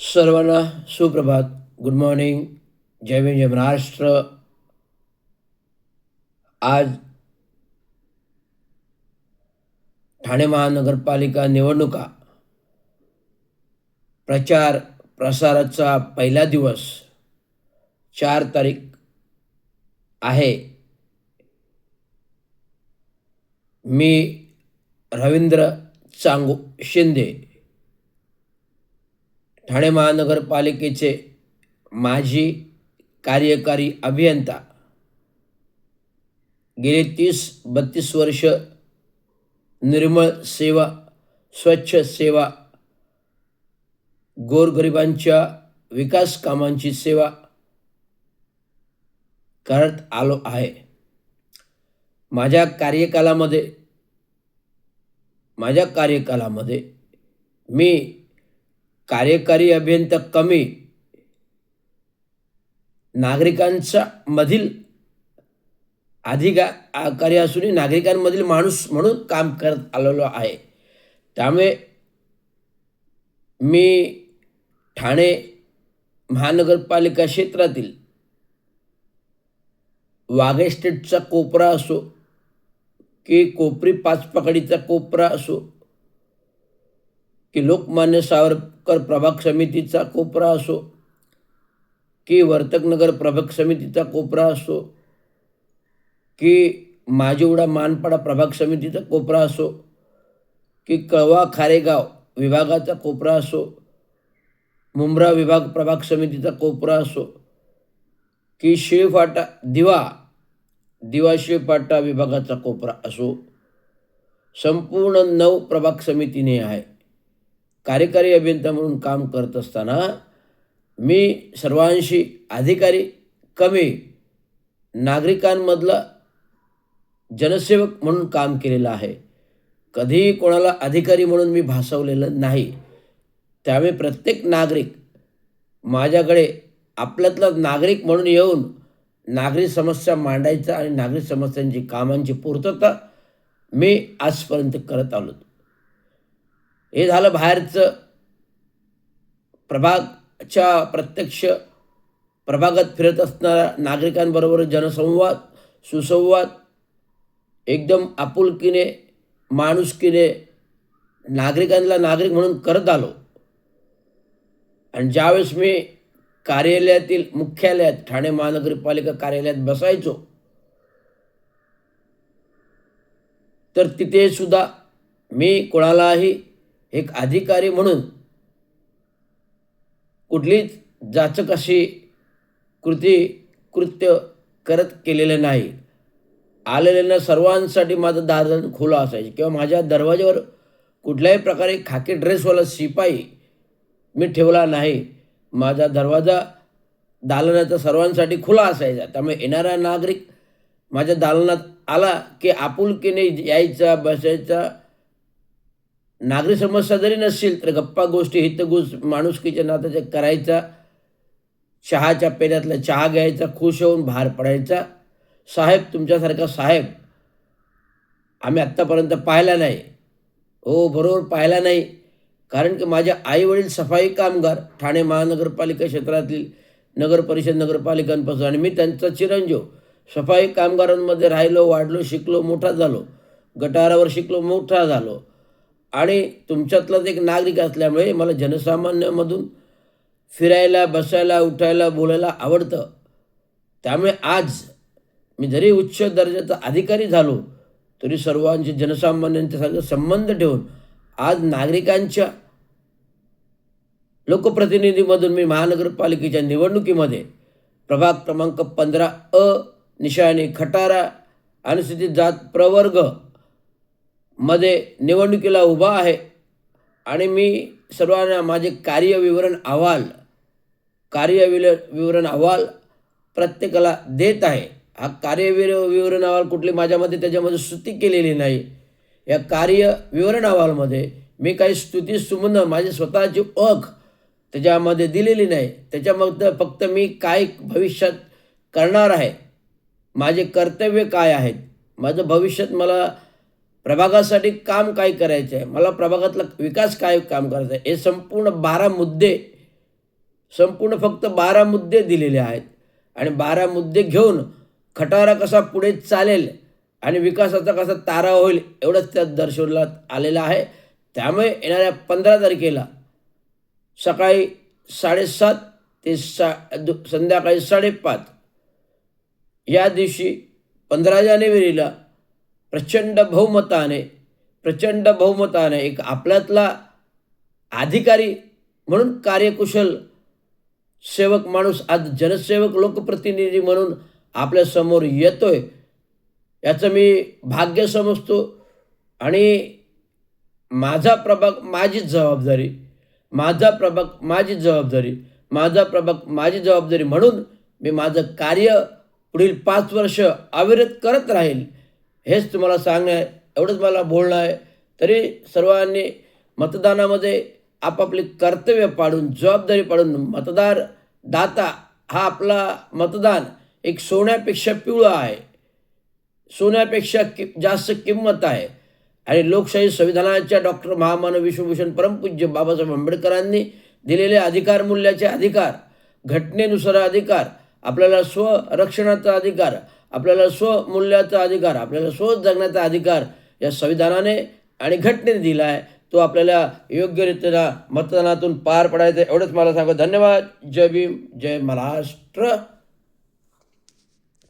सर्वांना सुप्रभात. Good morning. जय भीम, जय महाराष्ट्र. आज ठाणे महानगरपालिका निवडणुका प्रचार प्रसाराचा पहिला दिवस 4 तारीख आहे. मी रवींद्र चांगू शिंदे, ठाणे महानगरपालिकेचे माजी कार्यकारी अभियंता, गेले 30-32 वर्ष निर्मळ सेवा, स्वच्छ सेवा, गोरगरिबांच्या विकास कामांची सेवा करत आलो आहे. माझ्या कार्यकालामध्ये मी कार्यकारी अभियंता कमी, नागरिकांचा मधील अधिकारी असूनही नागरिकांमधील माणूस म्हणून काम करत आलेलो आहे. त्यामुळे मी ठाणे महानगरपालिका क्षेत्रातील वाघ एस्टेटचा कोपरा असो की कोपरी पाचपकडीचा कोपरा असो की लोकमान्य सावरकर प्रभाग समितीचा कोपरा असो की वर्तकनगर प्रभाग समितीचा कोपरा असो की माजिवडा मानपाडा प्रभाग समितीचा कोपरा असो की कळवा खारेगाव विभागाचा कोपरा असो, मुंब्रा विभाग प्रभाग समितीचा कोपरा असो की शिळफाटा दिवा शिळफाटा विभागाचा कोपरा असो, संपूर्ण 9 प्रभाग समितीने आहे. कार्यकारी अभियंता म्हणून काम करत असताना मी सर्वांशी अधिकारी कमी, नागरिकांमधला जनसेवक म्हणून काम केलेलं आहे. कधीही कोणाला अधिकारी म्हणून मी भासवलेलं नाही. त्यामुळे प्रत्येक नागरिक माझ्याकडे आपल्यातला नागरिक म्हणून येऊन नागरिक समस्या मांडायचा आणि नागरिक समस्यांची कामांची पूर्तता मी आजपर्यंत करत आलो. हे झालं बाहेरचं. प्रभागाच्या प्रत्यक्ष प्रभागात फिरत असणाऱ्या नागरिकांबरोबर जनसंवाद, सुसंवाद, एकदम आपुलकीने, माणुसकीने नागरिकांना नागरिक म्हणून करत आलो. आणि ज्यावेळेस मी कार्यालयातील मुख्यालयात ठाणे महानगरपालिका कार्यालयात बसायचो तर तिथे सुद्धा मी कोणालाही एक अधिकारी म्हणून कुठलीच जाचक अशी कृत्य करत केलेलं नाही. आलेल्यांना सर्वांसाठी माझं दालन खुलं असायचं किंवा माझ्या दरवाज्यावर कुठल्याही प्रकारे खाकी ड्रेसवाला शिपाई मी ठेवला नाही. माझा दरवाजा दालनाचा सर्वांसाठी खुला असायचा. त्यामुळे येणारा नागरिक माझ्या दालनात आला की आपुलकीने यायचा, बसायचा. नागरिक समस्या जरी नसतील तर गप्पा गोष्टी हितगुज माणुसकीच्या नात्याच्या करायचा. चहाच्या पेल्यातला चहा घ्यायचा, खुश होऊन बाहेर पडायचा. साहेब, तुमच्यासारखा साहेब आम्ही आत्तापर्यंत पाहिला नाही. हो, बरोबर पाहिला नाही. कारण की माझ्या आईवडील सफाई कामगार ठाणे महानगरपालिका क्षेत्रातील नगरपरिषद नगरपालिकांपासून, आणि मी त्यांचा चिरंजीव. सफाई कामगारांमध्ये राहिलो, वाढलो, शिकलो, मोठा झालो. गटारावर शिकलो, मोठा झालो. आणि तुमच्यातलाच एक नागरिक असल्यामुळे मला जनसामान्यामधून फिरायला, बसायला, उठायला, बोलायला आवडतं. त्यामुळे आज मी जरी उच्च दर्जाचा अधिकारी झालो तरी सर्वांचे जनसामान्यांच्या सारखे संबंध ठेवून आज नागरिकांच्या लोकप्रतिनिधीमधून मी महानगरपालिकेच्या निवडणुकीमध्ये प्रभाग क्रमांक 15 निशाणी खटारा अनुसूचित जात प्रवर्ग मध्ये निवडणुकीला उभा आहे. आणि मी सर्वांना माझे कार्यविवरण अहवाल प्रत्येकाला देत आहे. हा कार्यविवरण अहवाल कुठली माझ्यामध्ये त्याच्यामध्ये स्तुती केलेली नाही. या कार्यविवरण अहवालमध्ये मी काही स्तुती सुमन माझी स्वतःची ओळख त्याच्यामध्ये दिलेली नाही. त्याच्यामध्ये फक्त मी काय भविष्यात करणार आहे, माझे कर्तव्य काय आहेत, माझं भविष्यात मला प्रभागासाठी काम काय करायचं आहे, मला प्रभागातला विकास काय काम करायचं आहे, हे संपूर्ण 12 मुद्दे संपूर्ण फक्त 12 मुद्दे दिलेले आहेत आणि 12 मुद्दे घेऊन खटारा कसा पुढे चालेल आणि विकासाचा कसा तारा होईल एवढंच त्यात दर्शवण्यात आलेलं आहे. त्यामुळे येणाऱ्या 15 तारखेला सकाळी 7:30 ते संध्याकाळी 5:30 या दिवशी 15 जानेवारीला प्रचंड बहुमताने एक आपल्यातला अधिकारी म्हणून कार्यकुशल सेवक माणूस आज जनसेवक लोकप्रतिनिधी म्हणून आपल्यासमोर येतोय, याचं मी भाग्य समजतो. आणि माझा प्रभाग माझीच जबाबदारी, माझा प्रभाग माझी जबाबदारी, माझा प्रभाग माझी जबाबदारी म्हणून मी माझं कार्य पुढील 5 वर्ष अविरत करत राहील, हेच तुम्हाला सांगणं आहे. एवढंच मला बोलणं आहे. तरी सर्वांनी मतदानामध्ये आपापली कर्तव्य पाडून, जबाबदारी पाडून, मतदार दाता हा आपला मतदान एक सोन्यापेक्षा पिवळा आहे, सोन्यापेक्षा जास्त किंमत आहे. आणि लोकशाही संविधानाच्या डॉक्टर महामानव विश्वभूषण परमपूज्य बाबासाहेब आंबेडकरांनी दिलेले अधिकार मूल्याचे अधिकार, घटनेनुसार अधिकार, आपल्याला स्वरक्षणाचा अधिकार, आपल्याला स्वमूल्याचा अधिकार, आपल्याला स्व जगण्याचा अधिकार या संविधानाने आणि घटनेने दिला आहे. तो आपल्याला योग्यरित्या मतदानातून पार पडायचं. एवढंच मला सांगू. धन्यवाद. जय भीम, जय महाराष्ट्र.